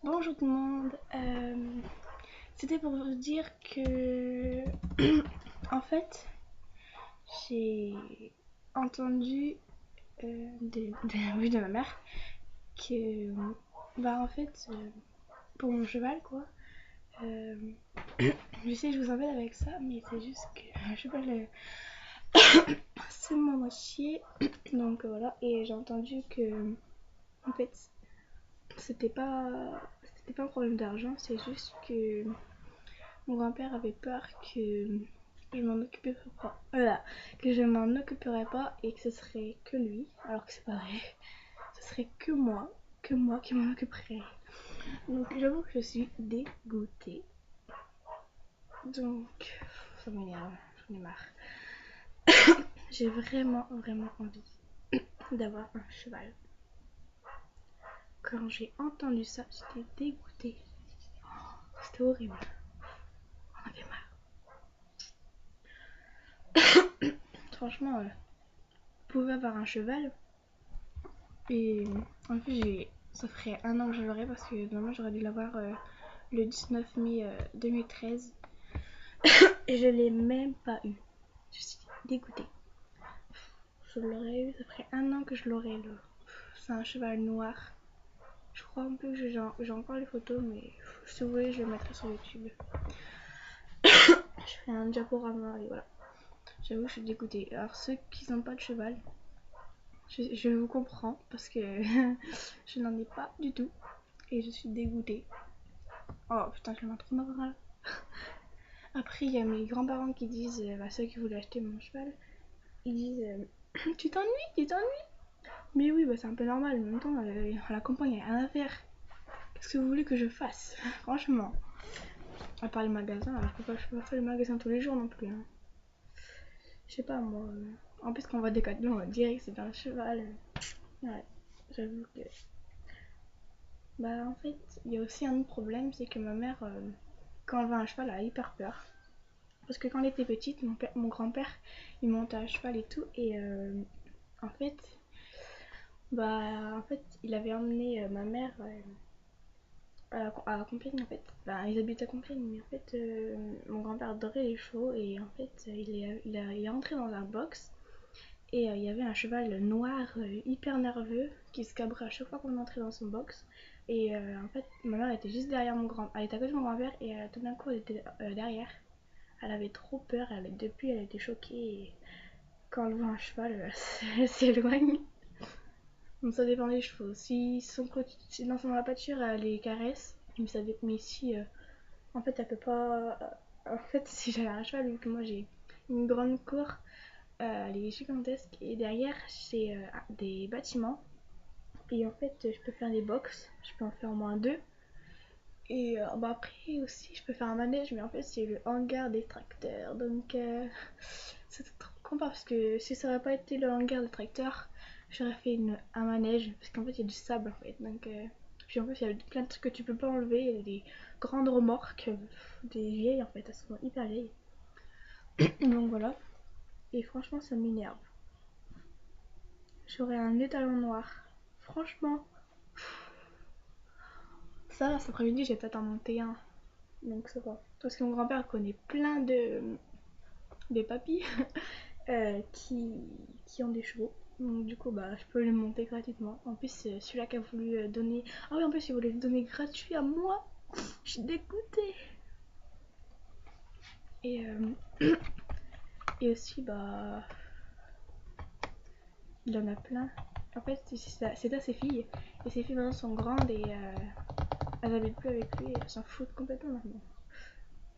Bonjour tout le monde. C'était pour vous dire que en fait j'ai entendu de la bouche de ma mère que en fait pour mon cheval quoi. euh, je sais que je vous embête avec ça mais c'est juste que je sais pas c'est moi moitié donc voilà et j'ai entendu que en fait c'était pas c'était pas un problème d'argent, c'est juste que mon grand-père avait peur que je m'en occuperais pas. Voilà, que je m'en occuperais pas et que ce serait que lui, alors que c'est pas vrai. Ce serait que moi qui m'en occuperais. Donc j'avoue que je suis dégoûtée. Donc ça m'énerve, j'en ai marre. J'ai vraiment envie d'avoir un cheval. Quand j'ai entendu ça, j'étais dégoûtée. C'était horrible. On avait marre. Franchement, vous pouvez avoir un cheval. Et en plus, ça ferait un an que je l'aurais parce que normalement j'aurais dû l'avoir le 19 mai 2013. Et je l'ai même pas eu. Je suis dégoûtée. Je l'aurais eu, ça ferait un an que je l'aurais. C'est un cheval noir. Je crois un peu que j'ai encore les photos, mais si vous voulez, je le mettrai sur YouTube. Je ferai un diaporama et voilà. J'avoue, je suis dégoûtée. Alors, ceux qui n'ont pas de cheval, je vous comprends parce que je n'en ai pas du tout. Et je suis dégoûtée. Oh putain, je le trop mal. Après, il y a mes grands-parents qui disent, ceux qui voulaient acheter mon cheval, ils disent tu t'ennuies. Mais oui, c'est un peu normal. En même temps, à la campagne, il n'y a rien à faire. Qu'est-ce que vous voulez que je fasse? Franchement. À part les magasins, je peux pas faire les magasins tous les jours non plus. Hein. Je sais pas, moi. En plus, quand on va Decathlon, on va dire que c'est un cheval. Ouais, j'avoue que. En fait, il y a aussi un autre problème, c'est que ma mère, quand elle va un cheval, elle a hyper peur. Parce que quand elle était petite, mon grand-père, il montait à cheval et tout. Et en fait, il avait emmené ma mère à Compiègne. En fait, ils habitent à Compiègne. Mais en fait, mon grand-père adorait les chevaux. Et en fait, il est rentré dans un box. Et il y avait un cheval noir hyper nerveux qui se cabrait à chaque fois qu'on entrait dans son box. Et en fait, ma mère était juste derrière mon grand-père. Elle était à côté de mon grand-père et tout d'un coup, elle était derrière. Elle avait trop peur, depuis elle était choquée et quand elle voit un cheval, elle s'éloigne. Donc ça dépend des chevaux. Si dans la pâture, elle les caresse, mais si en fait elle peut pas. En fait, si j'avais un cheval, vu que moi j'ai une grande cour, elle est gigantesque et derrière c'est des bâtiments. Et en fait, je peux faire des box, je peux en faire au moins deux. Et après aussi, je peux faire un manège, mais en fait, c'est le hangar des tracteurs. Donc, c'est trop con parce que si ça n'aurait pas été le hangar des tracteurs, j'aurais fait un manège. Parce qu'en fait, il y a du sable en fait. Donc, puis en plus, il y a plein de trucs que tu peux pas enlever. Il y a des grandes remorques, des vieilles en fait, elles sont hyper vieilles. Donc voilà. Et franchement, ça m'énerve. J'aurais un étalon noir. Franchement, ça, cet après-midi, j'ai peut-être en monter un. Donc ça va. Parce que mon grand-père connaît plein de papis qui ont des chevaux. Donc du coup, je peux les monter gratuitement. En plus, celui-là qui a voulu donner... Ah oui, en plus, il voulait le donner gratuit à moi. Je suis dégoûtée. Et, et aussi, il en a plein. En fait, c'est à ses filles. Et ses filles maintenant sont grandes et elles habitent plus avec lui et elles s'en foutent complètement maintenant.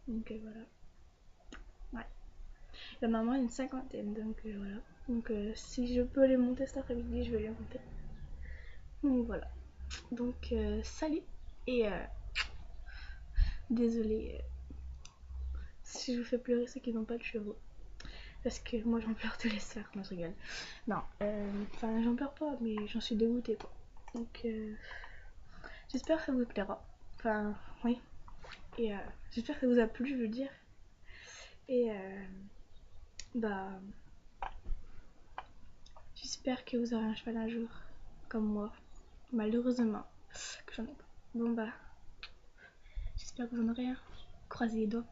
Donc voilà. Ouais. Il y en a moins une cinquantaine, donc voilà. Donc si je peux les monter cet après-midi, je vais les monter. Donc voilà. Donc salut et désolée si je vous fais pleurer ceux qui n'ont pas de chevaux. Parce que moi j'en pleure tous les soirs, moi je rigole. Non, j'en pleure pas, mais j'en suis dégoûtée quoi. Donc j'espère que ça vous plaira. Enfin, oui. Et j'espère que ça vous a plu, je veux dire. Et bah, j'espère que vous aurez un cheval un jour, comme moi. Malheureusement, que j'en ai pas. Bon j'espère que j'en aurai un. Croisez les doigts.